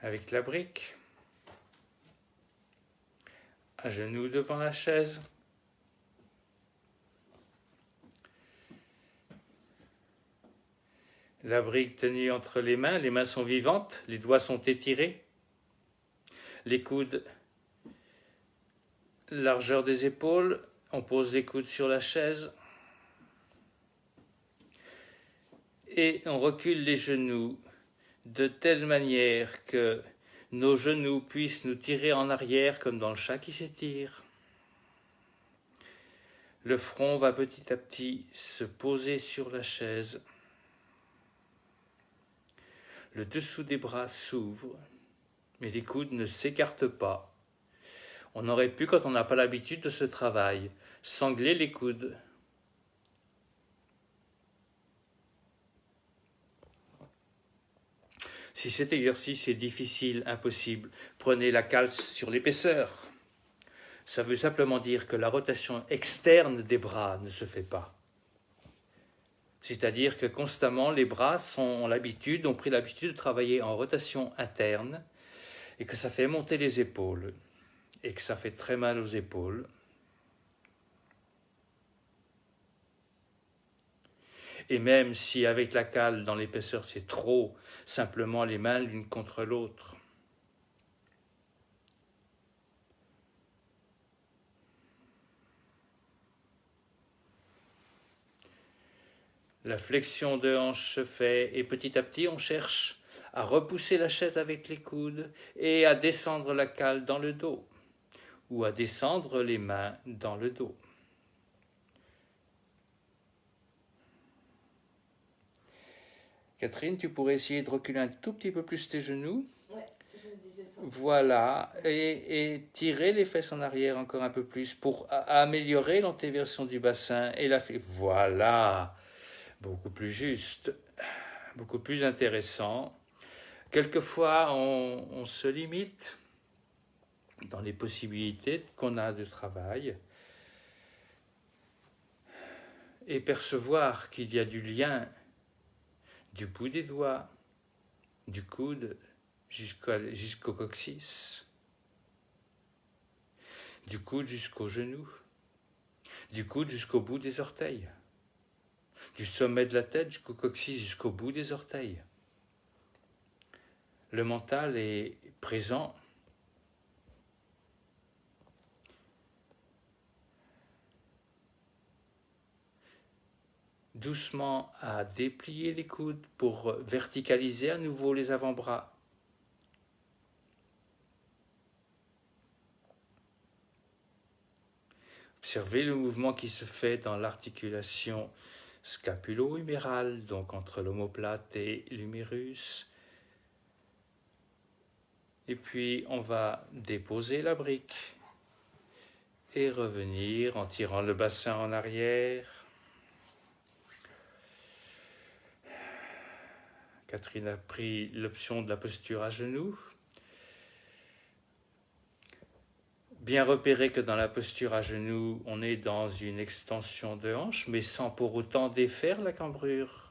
avec la brique, à genoux devant la chaise. La brique tenue entre les mains sont vivantes, les doigts sont étirés, les coudes, largeur des épaules, on pose les coudes sur la chaise et on recule les genoux de telle manière que nos genoux puissent nous tirer en arrière comme dans le chat qui s'étire. Le front va petit à petit se poser sur la chaise. Le dessous des bras s'ouvre, mais les coudes ne s'écartent pas. On aurait pu, quand on n'a pas l'habitude de ce travail, sangler les coudes. Si cet exercice est difficile, impossible, prenez la cale sur l'épaisseur. Ça veut simplement dire que la rotation externe des bras ne se fait pas. C'est-à-dire que constamment, les bras ont pris l'habitude de travailler en rotation interne et que ça fait monter les épaules et que ça fait très mal aux épaules. Et même si avec la cale dans l'épaisseur c'est trop, simplement les mains l'une contre l'autre. La flexion de hanche se fait et petit à petit on cherche à repousser la chaise avec les coudes et à descendre la cale dans le dos ou à descendre les mains dans le dos. Catherine, tu pourrais essayer de reculer un tout petit peu plus tes genoux. Ouais, je me disais ça. Voilà, et tirer les fesses en arrière encore un peu plus pour améliorer l'antéversion du bassin et la flexion. Voilà, beaucoup plus juste, beaucoup plus intéressant. Quelquefois, on se limite dans les possibilités qu'on a de travail et percevoir qu'il y a du lien du bout des doigts, du coude jusqu'au coccyx, du coude jusqu'au genou, du coude jusqu'au bout des orteils, du sommet de la tête jusqu'au coccyx, jusqu'au bout des orteils. Le mental est présent. Doucement à déplier les coudes pour verticaliser à nouveau les avant-bras. Observez le mouvement qui se fait dans l'articulation scapulo-humérale, donc entre l'omoplate et l'humérus. Et puis on va déposer la brique et revenir en tirant le bassin en arrière. Catherine a pris l'option de la posture à genoux. Bien repérer que dans la posture à genoux, on est dans une extension de hanche, mais sans pour autant défaire la cambrure.